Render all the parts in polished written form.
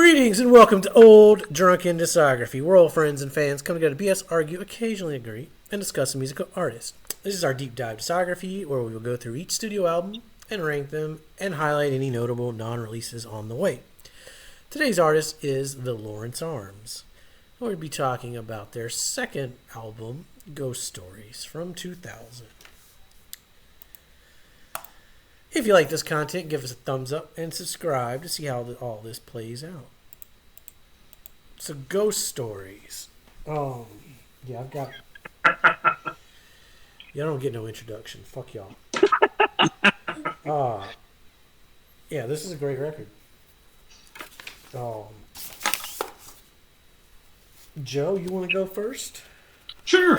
Greetings and welcome to Old Drunken Discography. We're old friends and fans come together to BS, argue, occasionally agree, and discuss a musical artist. This is our deep dive discography where we will go through each studio album and rank them and highlight any notable non-releases on the way. Today's artist is the Lawrence Arms. We'll be talking about their second album, Ghost Stories, from 2000. If you like this content, give us a thumbs up and subscribe to see how all this plays out. So, Ghost Stories. Yeah, I've got... Yeah, I don't get no introduction. Fuck y'all. Yeah, this is a great record. Joe, you want to go first? Sure.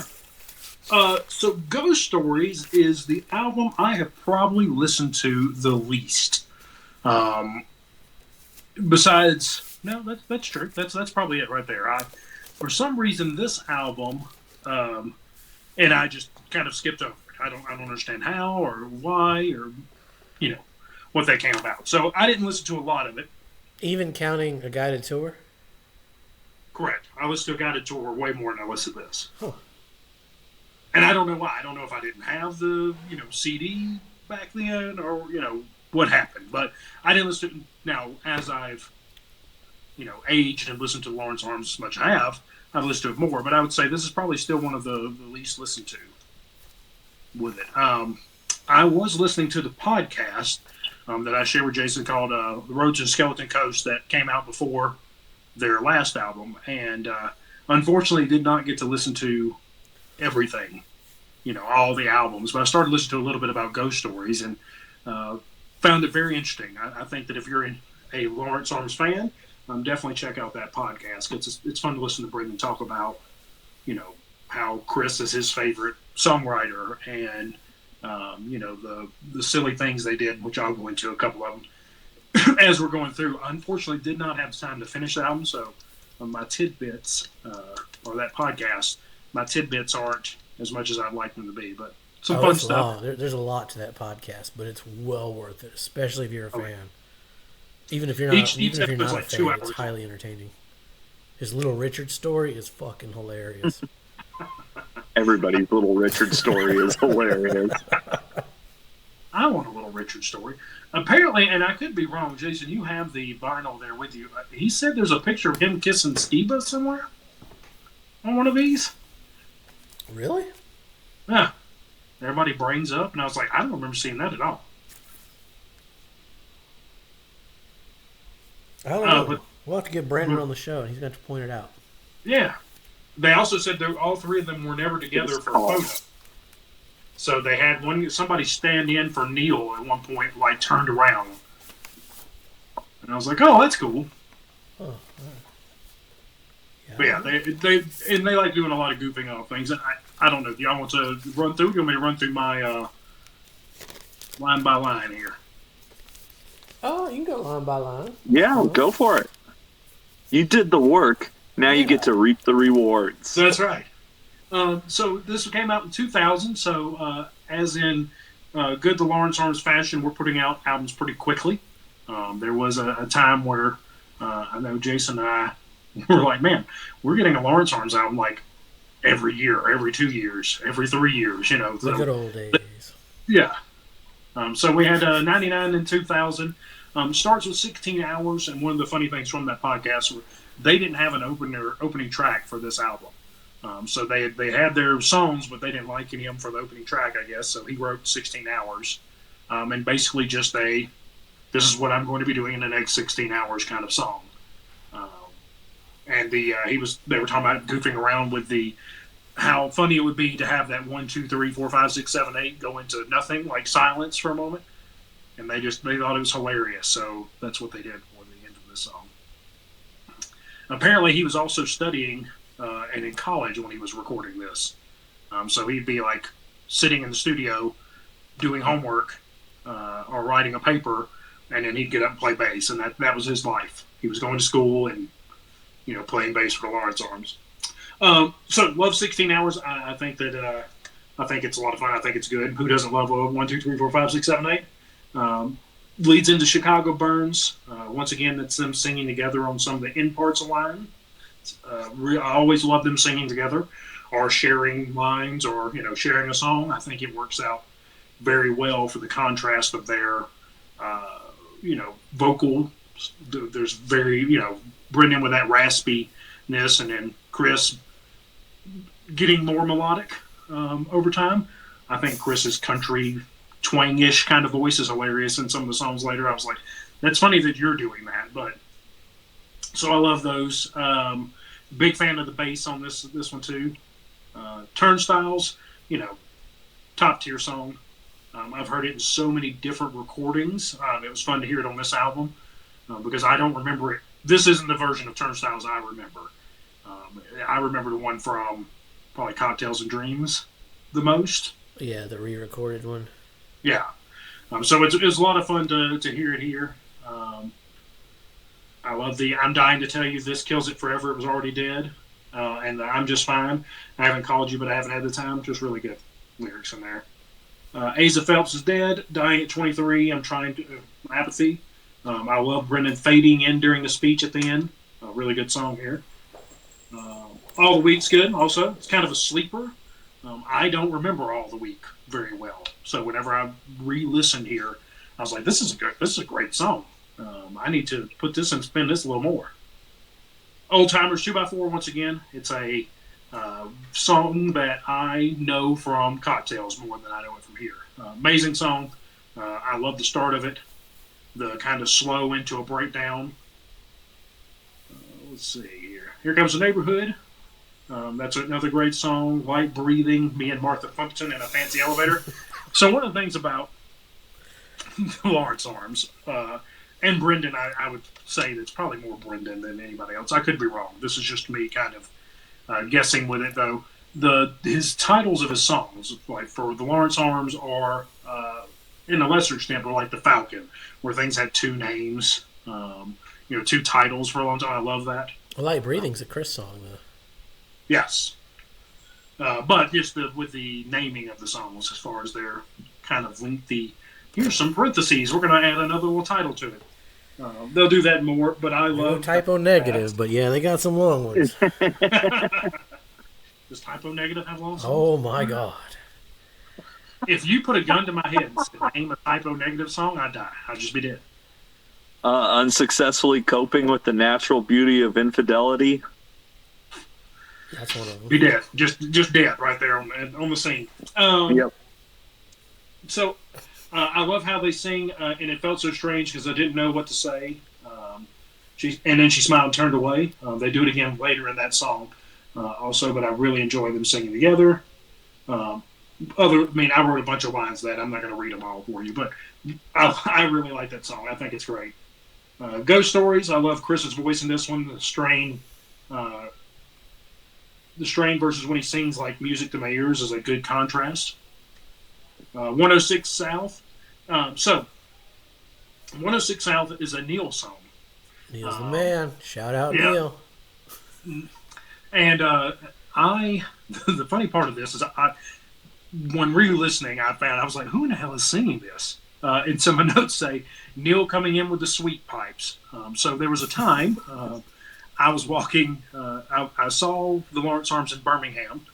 So Ghost Stories is the album I have probably listened to the least. Besides, no, that's true. That's probably it right there. For some reason, this album, and I just kind of skipped over it. I don't understand how or why or what they came about. So I didn't listen to a lot of it. Even counting a guided tour? Correct. I listened to a guided tour way more than I listened to this. Huh. And I don't know why. I don't know if I didn't have the, CD back then or, what happened. But I didn't listen to, now, as I've, aged and listened to Lawrence Arms as much as I have, I've listened to it more. But I would say this is probably still one of the least listened to with it. I was listening to the podcast that I shared with Jason called The Road to Skeleton Coast that came out before their last album. And unfortunately did not get to listen to everything, all the albums. But I started listening to a little bit about Ghost Stories and found it very interesting. I think that if you're a Lawrence Arms fan, definitely check out that podcast. It's fun to listen to Brendan talk about, how Chris is his favorite songwriter and, the silly things they did, which I'll go into a couple of them as we're going through. Unfortunately, did not have time to finish the album, so my tidbits, or that podcast, my tidbits aren't as much as I'd like them to be, but some fun stuff. There's a lot to that podcast, but it's well worth it, especially if you're a fan. Even if you're not, a fan, it's highly entertaining. His Little Richard story is fucking hilarious. Everybody's Little Richard story is hilarious. I want a Little Richard story. Apparently, and I could be wrong, Jason, you have the vinyl there with you. He said there's a picture of him kissing Skiba somewhere on one of these. Really? Yeah. Everybody brings up, and I was like, I don't remember seeing that at all. I don't know. But we'll have to get Brandon on the show, and he's going to point it out. Yeah. They also said that all three of them were never together for a photo. So they had somebody stand in for Neil at one point, like turned around. And I was like, oh, that's cool. Oh, all right. But yeah, they like doing a lot of goofing off things. And I don't know. Do y'all want to run through? Do you want me to run through my line by line here? Oh, you can go line by line. Yeah, go for it. You did the work. Now you get to reap the rewards. That's right. So this came out in 2000. So as in good the Lawrence Arms fashion, we're putting out albums pretty quickly. There was a time where I know Jason and I were like, man, we're getting a Lawrence Arms album like every year, every 2 years, every 3 years, The good old days. Yeah. So we had 99 and 2000. Starts with 16 hours, and one of the funny things from that podcast were they didn't have an opening track for this album. So they had their songs, but they didn't like any of them for the opening track, I guess. So he wrote 16 hours, and basically just this is what I'm going to be doing in the next 16 hours kind of song. And they were talking about goofing around with how funny it would be to have that 1, 2, 3, 4, 5, 6, 7, 8 go into nothing, like silence for a moment. And they thought it was hilarious, so that's what they did for the end of this song. Apparently, he was also studying and in college when he was recording this. So he'd be like sitting in the studio doing homework or writing a paper, and then he'd get up and play bass, and that was his life. He was going to school and playing bass for the Lawrence Arms. So love 16 Hours. I think that I think it's a lot of fun. I think it's good. Who doesn't love 1, 2, 3, 4, 5, 6, 7, 8? leads into Chicago Burns. Once again, that's them singing together on some of the end parts of line. I always love them singing together or sharing lines or sharing a song. I think it works out very well for the contrast of their vocal. There's very Brendan with that raspiness, and then Chris getting more melodic over time. I think Chris's country twangish kind of voice is hilarious in some of the songs later. I was like, that's funny that you're doing that, but so I love those. Big fan of the bass on this one too. Turnstiles, top tier song. I've heard it in so many different recordings. It was fun to hear it on this album because I don't remember it. This isn't the version of Turnstiles I remember. I remember the one from probably Cocktails and Dreams the most. Yeah, the re-recorded one. Yeah. So it's a lot of fun to hear it here. I love the I'm dying to tell you this kills it forever. It was already dead. And the I'm just fine. I haven't called you, but I haven't had the time. Just really good lyrics in there. Asa Phelps is dead. Dying at 23. I'm trying to apathy. I love Brendan fading in during the speech at the end. A really good song here. All the Week's good. Also, it's kind of a sleeper. I don't remember All the Week very well, so whenever I re-listened here, I was like, "This is a great song. I need to put this and spin this a little more." Old Timers 2x4 once again. It's a song that I know from Cocktails more than I know it from here. Amazing song. I love the start of it. The kind of slow into a breakdown. Let's see here. Here Comes the Neighborhood. That's another great song. Light Breathing. Me and Martha Plimpton in a fancy elevator. So one of the things about the Lawrence Arms and Brendan, I would say that's probably more Brendan than anybody else. I could be wrong. This is just me kind of guessing with it, though. His titles of his songs, like for the Lawrence Arms, are in a lesser extent, but like the Falcon, where things had two names, two titles for a long time. I love that. Well, Light Breathing's a Chris song, though. Yes. But just with the naming of the songs, as far as their kind of lengthy, here's some parentheses. We're going to add another little title to it. They'll do that more, but I love typo negative, but yeah, they got some long ones. Does typo negative have long songs? Oh my God! If you put a gun to my head and said, name a typo negative song, I'd die. I'd just be dead. Unsuccessfully coping with the natural beauty of infidelity. That's one of them. Be dead. Just dead right there on the scene. Yep. So I love how they sing, and it felt so strange because I didn't know what to say. And then she smiled and turned away. They do it again later in that song also, but I really enjoy them singing together. I wrote a bunch of lines that I'm not going to read them all for you, but I really like that song. I think it's great. Ghost Stories. I love Chris's voice in this one. The strain versus when he sings like music to my ears is a good contrast. 106 South. So 106 South is a Neil song. Neil's the man. Shout out yeah. Neil. And the funny part of this is when re-listening, I was like, who in the hell is singing this? And some of my notes say, Neil coming in with the sweet pipes. So there was a time I was walking, I saw the Lawrence Arms in Birmingham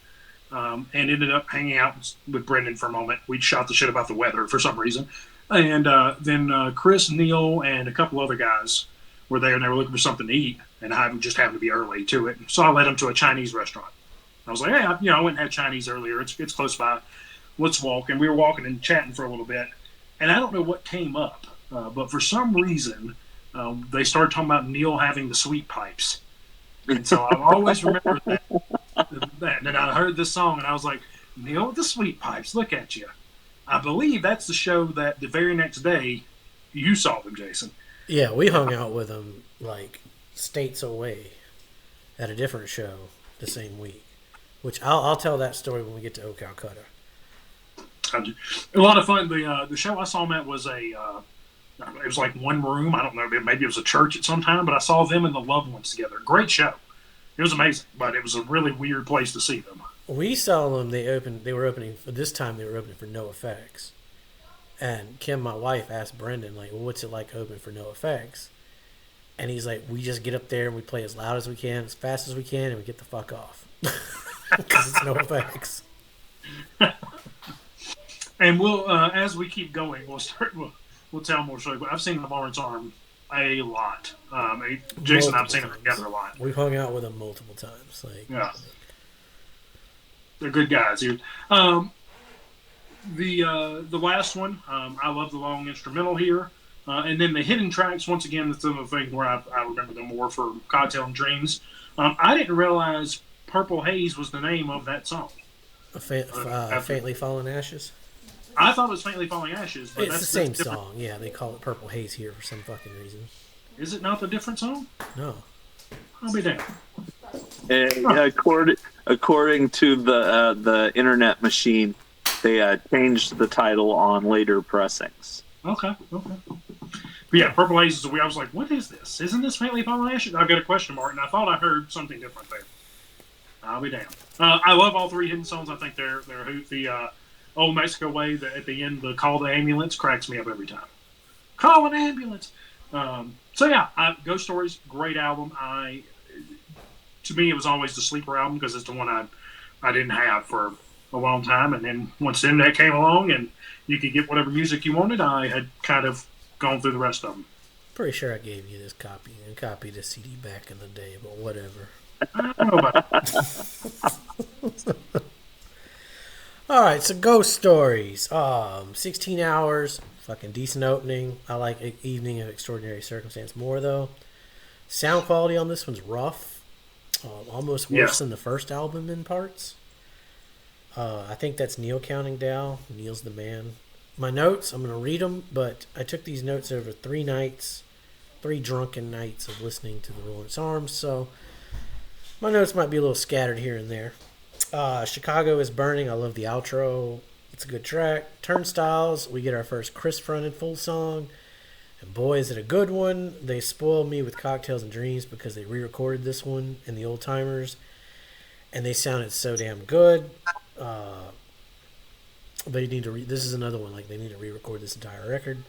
and ended up hanging out with Brendan for a moment. We shot the shit about the weather for some reason. And then Chris, Neil, and a couple other guys were there, and they were looking for something to eat. And I just happened to be early to it. So I led them to a Chinese restaurant. I was like, hey, I went and had Chinese earlier. It's close by. Let's walk. And we were walking and chatting for a little bit. And I don't know what came up, but for some reason, they started talking about Neil having the sweet pipes. And so I've always remembered that. And then I heard this song, and I was like, Neil with the sweet pipes, look at you. I believe that's the show that the very next day you saw them, Jason. Yeah, we hung out with them like states away at a different show the same week. Which I'll tell that story when we get to Calcutta. A lot of fun. The show I saw them at was it was like one room. I don't know, maybe it was a church at some time, but I saw them and the Loved Ones together. Great show. It was amazing, but it was a really weird place to see them. We saw them. They were opening for this time. They were opening for NoFX, And Kim, my wife, asked Brendan, like, well, what's it like open for no effects? And he's like, we just get up there and we play as loud as we can, as fast as we can, and we get the fuck off. Because it's no effects. And we'll, as we keep going, we'll tell more stories. But I've seen the Lawrence Arm a lot. Jason and I've seen them together a lot. We've hung out with them multiple times. Like, yeah, they're good guys, dude. The last one, I love the long instrumental here. And then the hidden tracks, once again, that's another thing where I remember them more for Cocktail and Dreams. I didn't realize Purple Haze was the name of that song. Faintly Fallen Ashes? I thought it was Faintly Falling Ashes. But it's the same song. Yeah, they call it Purple Haze here for some fucking reason. Is it not the different song? No. I'll be damned. According to the internet machine, they changed the title on later pressings. Okay. But yeah, Purple Haze is I was like, what is this? Isn't this Faintly Falling Ashes? I've got a question mark, and I thought I heard something different there. I'll be damned. I love all three hidden songs. I think they're hoot. The Old Mexico Way, at the end, the Call the Ambulance cracks me up every time. Call an ambulance! So yeah, Ghost Stories, great album. To me, it was always the sleeper album because it's the one I didn't have for a long time. And then once the internet came along and you could get whatever music you wanted, I had kind of gone through the rest of them. Pretty sure I gave you this copy and copied the CD back in the day, but whatever. I don't know about that. All right, so Ghost Stories. 16 hours, fucking decent opening. I like Evening of Extraordinary Circumstance more, though. Sound quality on this one's rough. Almost worse than the first album in parts. I think that's Neil counting down. Neil's the man. My notes, I'm going to read them, but I took these notes over 3 drunken nights of listening to the Lawrence Arms, so my notes might be a little scattered here and there. Chicago is Burning. I love the outro. It's a good track. Turnstiles, we get our first Chris-fronted full song. And boy, is it a good one. They spoiled me with Cocktails and Dreams because they re-recorded this one in the Old Timers. And they sounded so damn good. They need to this is another one. Like, they need to re-record this entire record.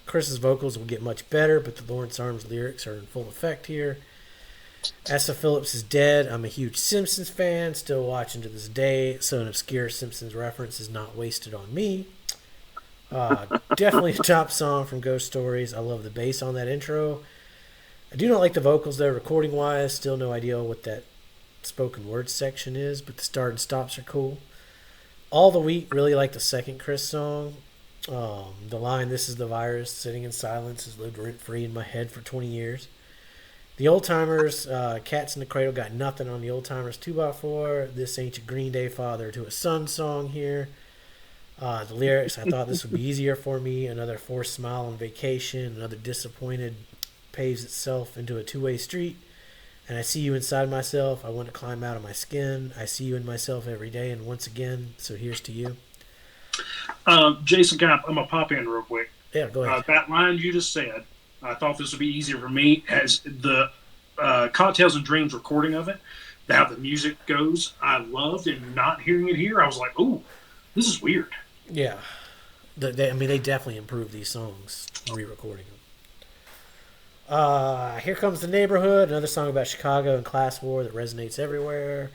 Chris's vocals will get much better, but the Lawrence Arms lyrics are in full effect here. Asa Phillips is dead. I'm a huge Simpsons fan, still watching to this day, so an obscure Simpsons reference is not wasted on me. Definitely a top song from Ghost Stories. I love the bass on that intro. I do not like the vocals though, recording wise. Still no idea what that spoken word section is, but the start and stops are cool. All the Wheat, really like the second Chris song. The line, "This is the virus, sitting in silence, has lived rent free in my head for 20 years. The Old Timers, Cats in the Cradle, got nothing on the Old Timers 2x4. This ain't your Green Day father to a son song here. The lyrics, I thought this would be easier for me. Another forced smile on vacation. Another disappointed paves itself into a two-way street. And I see you inside myself. I want to climb out of my skin. I see you in myself every day. And once again, so here's to you." Jason, I'm going to pop in real quick. Yeah, go ahead. That line you just said, I thought this would be easier for me as the Cocktails and Dreams recording of it, how the music goes. I loved, and not hearing it here, I was like, "Ooh, this is weird." Yeah. They definitely improved these songs, re-recording them. Here Comes the Neighborhood, another song about Chicago and class war that resonates everywhere.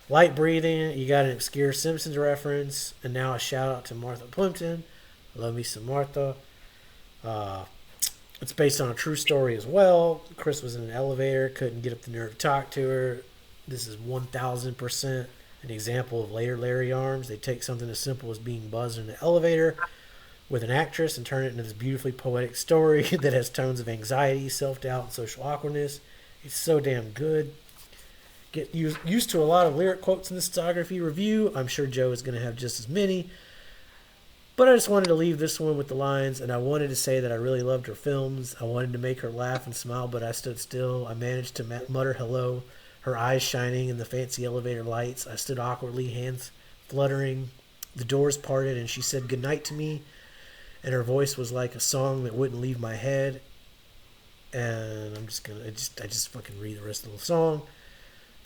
Light Breathing, you got an obscure Simpsons reference, and now a shout out to Martha Plimpton. Love me some Martha. It's based on a true story as well. Chris was in an elevator, couldn't get up the nerve to talk to her. This is 1000% an example of later Larry Arms. They take something as simple as being buzzed in an elevator with an actress and turn it into this beautifully poetic story that has tones of anxiety, self-doubt, and social awkwardness. It's so damn good. Get used to a lot of lyric quotes in this discography review. I'm sure Joe is going to have just as many. But I just wanted to leave this one with the lines, and I wanted to say that I really loved her films. I wanted to make her laugh and smile, but I stood still. I managed to mutter hello, her eyes shining in the fancy elevator lights. I stood awkwardly, hands fluttering. The doors parted, and she said goodnight to me, and her voice was like a song that wouldn't leave my head. And I'm just going to, I just fucking read the rest of the song.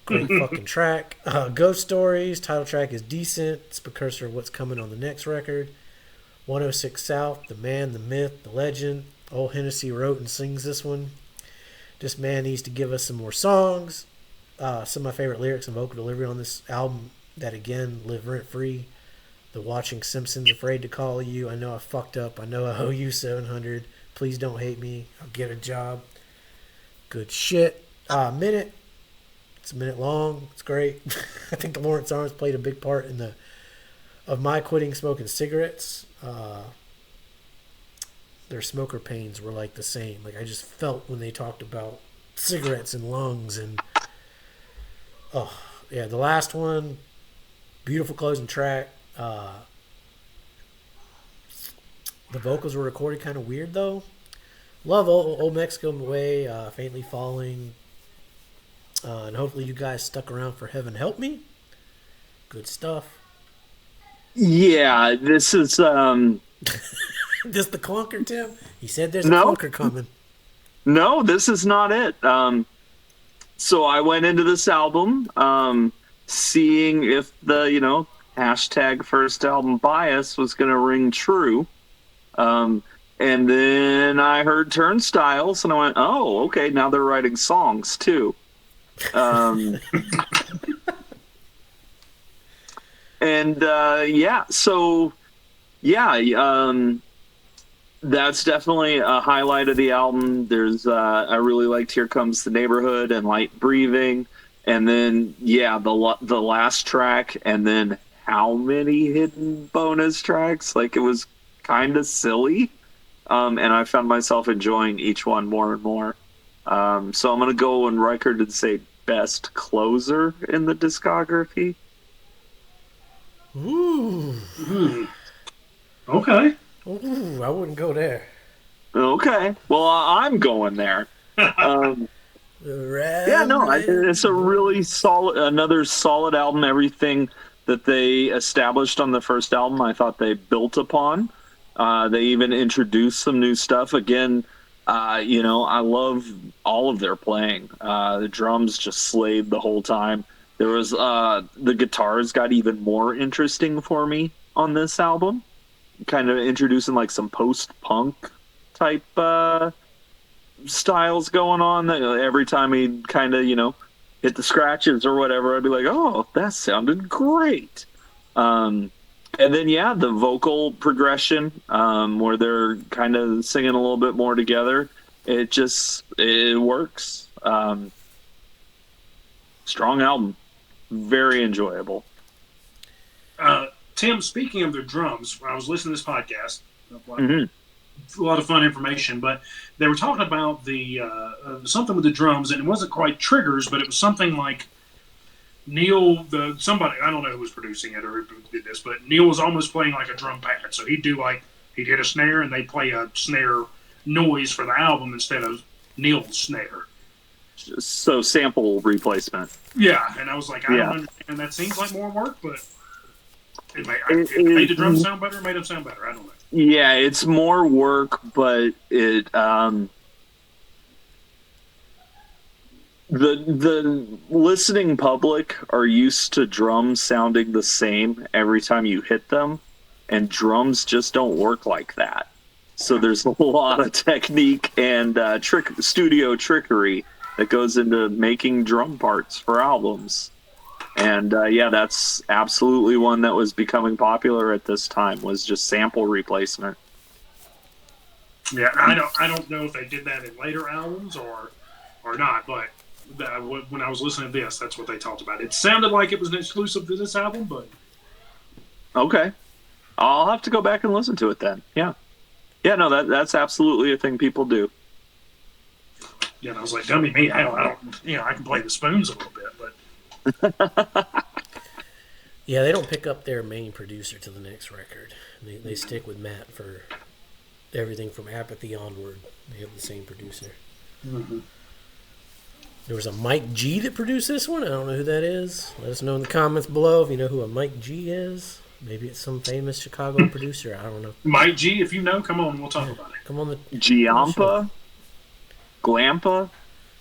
Great fucking track. Ghost Stories, title track is decent. It's precursor of what's coming on the next record. 106 South, the man, the myth, the legend. Old Hennessy wrote and sings this one. This man needs to give us some more songs. Some of my favorite lyrics and vocal delivery on this album that, again, live rent-free. The watching Simpsons, afraid to call you. I know I fucked up. I know I owe you 700. Please don't hate me. I'll get a job. Good shit. Minute. It's a minute long. It's great. I think the Lawrence Arms played a big part in of my quitting smoking cigarettes. Their smoker pains were like the same. Like I just felt when they talked about cigarettes and lungs and the last one, beautiful closing track. The vocals were recorded kind of weird though. Love Old Mexico Way, Faintly Falling. And hopefully you guys stuck around for Heaven Help Me. Good stuff. Yeah, this is This the clunker, Tim? He said there's No. a clunker coming. No, this is not it. So I went into this album seeing if the, hashtag first album bias was going to ring true. And then I heard Turnstiles, and I went, oh, okay, now they're writing songs, too. And, that's definitely a highlight of the album. There's, I really liked Here Comes the Neighborhood and Light Breathing. And then, the last track, and then how many hidden bonus tracks? Like, it was kind of silly. And I found myself enjoying each one more and more. So I'm going to go on record and say best closer in the discography. Ooh. Okay. Ooh, I wouldn't go there. Okay. Well, I'm going there. It's a really another solid album. Everything that they established on the first album, I thought they built upon. They even introduced some new stuff. Again, I love all of their playing. The drums just slayed the whole time. There was the guitars got even more interesting for me on this album, kind of introducing like some post-punk type styles going on. That every time he'd kind of hit the scratches or whatever, I'd be like, oh, that sounded great. And then, the vocal progression, where they're kind of singing a little bit more together, it works. Strong album. Very enjoyable. Tim, speaking of their drums, when I was listening to this podcast, Mm-hmm. a lot of fun information, but they were talking about the something with the drums, and it wasn't quite triggers, but it was something like somebody, I don't know who was producing it or who did this, but Neil was almost playing like a drum pad. So he'd hit a snare and they'd play a snare noise for the album instead of Neil's snare. So sample replacement. Yeah, and I was like, I don't understand. That seems like more work, but it made the drums sound better, it made them sound better. I don't know. Yeah, it's more work, but it the listening public are used to drums sounding the same every time you hit them, and drums just don't work like that. So there's a lot of technique and studio trickery that goes into making drum parts for albums. And that's absolutely one that was becoming popular at this time, was just sample replacement. Yeah, I don't know if they did that in later albums or not, but when I was listening to this, that's what they talked about. It sounded like it was an exclusive to this album, but okay, I'll have to go back and listen to it then. Yeah, no, that's absolutely a thing people do. Yeah, and I was like, dummy me, I don't, I can play the spoons a little bit, but Yeah, they don't pick up their main producer to the next record. They stick with Matt for everything from Apathy onward. They have the same producer. Mm-hmm. There was a Mike G that produced this one. I don't know who that is. Let us know in the comments below if you know who a Mike G is. Maybe it's some famous Chicago producer. I don't know. Mike G, if you know, come on, we'll talk about it. Come on the Giampa? Glampa?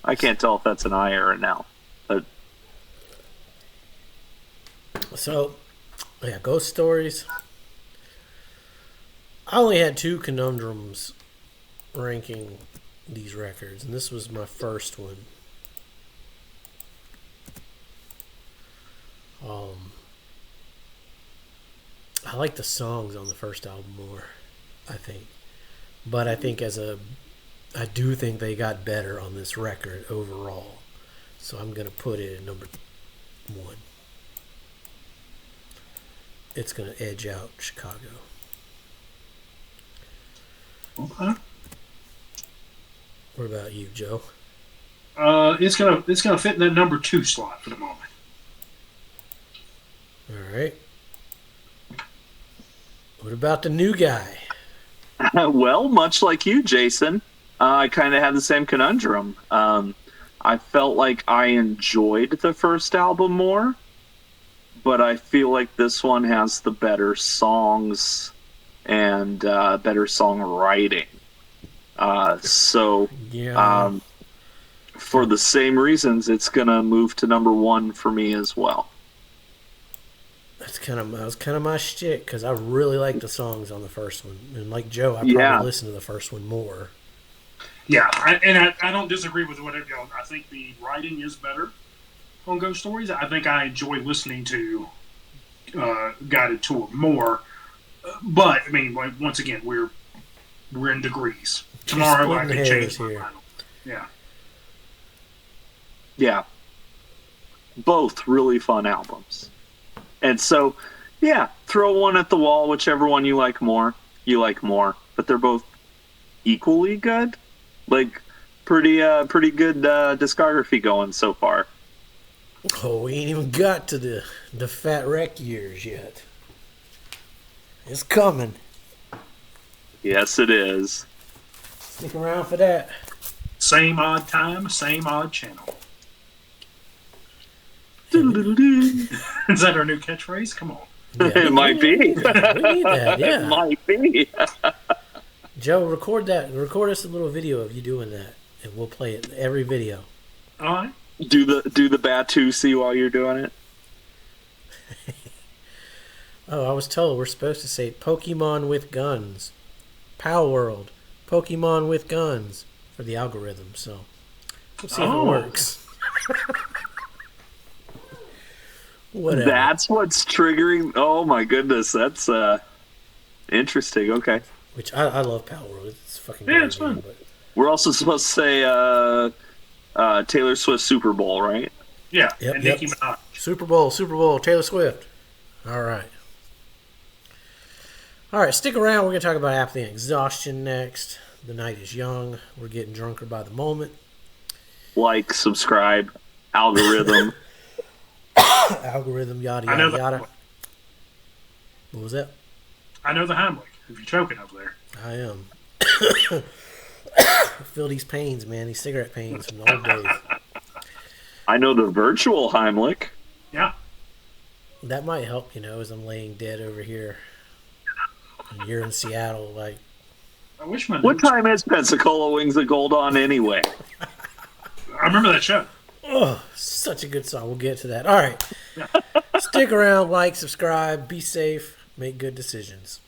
I can't tell if that's an I or an L. But So, Ghost Stories. I only had 2 conundrums ranking these records, and this was my first one. I like the songs on the first album more, I think. But I do think they got better on this record overall. So I'm going to put it at number 1. It's going to edge out Chicago. Okay. What about you, Joe? It's gonna fit in that number 2 slot for the moment. All right. What about the new guy? Well, much like you, Jason, I kind of had the same conundrum. I felt like I enjoyed the first album more, but I feel like this one has the better songs and better songwriting. For the same reasons, it's gonna move to number 1 for me as well. That was kind of my shtick, because I really like the songs on the first one, and like Joe, I probably listen to the first one more. Yeah, I don't disagree with whatever y'all. I think the writing is better on Ghost Stories. I think I enjoy listening to Guided Tour more, but I mean, once again, we're in degrees. Tomorrow I could change my mind. Yeah. Yeah. Both really fun albums. And so, yeah, throw one at the wall, whichever one you like more. But they're both equally good. Like, pretty good discography going so far. Oh, we ain't even got to the Fat Wreck years yet. It's coming. Yes, it is. Stick around for that. Same odd time, same odd channel. Is that our new catchphrase? Come on. Yeah, it might be. We need that, yeah. It might be. Joe, record that. Record us a little video of you doing that, and we'll play it every video. All right. Do the Batusi while you're doing it. Oh, I was told we're supposed to say Pokemon with guns. Pow World. Pokemon with guns for the algorithm, so we'll see if it works. Whatever. That's what's triggering. Oh my goodness, that's interesting. Okay. Which I love Power World. It's fucking it's fun. But... We're also supposed to say Taylor Swift Super Bowl, right? Yeah. And Nicki Minaj. Super Bowl, Taylor Swift. All right. Stick around. We're gonna talk about apathy and exhaustion next. The night is young. We're getting drunker by the moment. Like, subscribe, algorithm. Algorithm, yada, yada, yada. What was that? I know the Heimlich. If you're choking over there. I am. I feel these pains, man. These cigarette pains from the old days. I know the virtual Heimlich. Yeah. That might help, as I'm laying dead over here. And you're in Seattle, like. I wish my What time is Pensacola Wings of Gold on anyway? I remember that show. Oh, such a good song. We'll get to that. All right. Stick around, like, subscribe, be safe, make good decisions.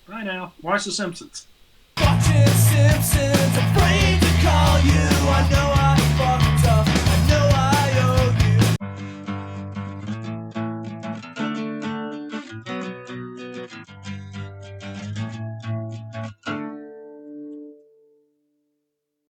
Bye now. Watch The Simpsons. Watching Simpsons, afraid to call you. I know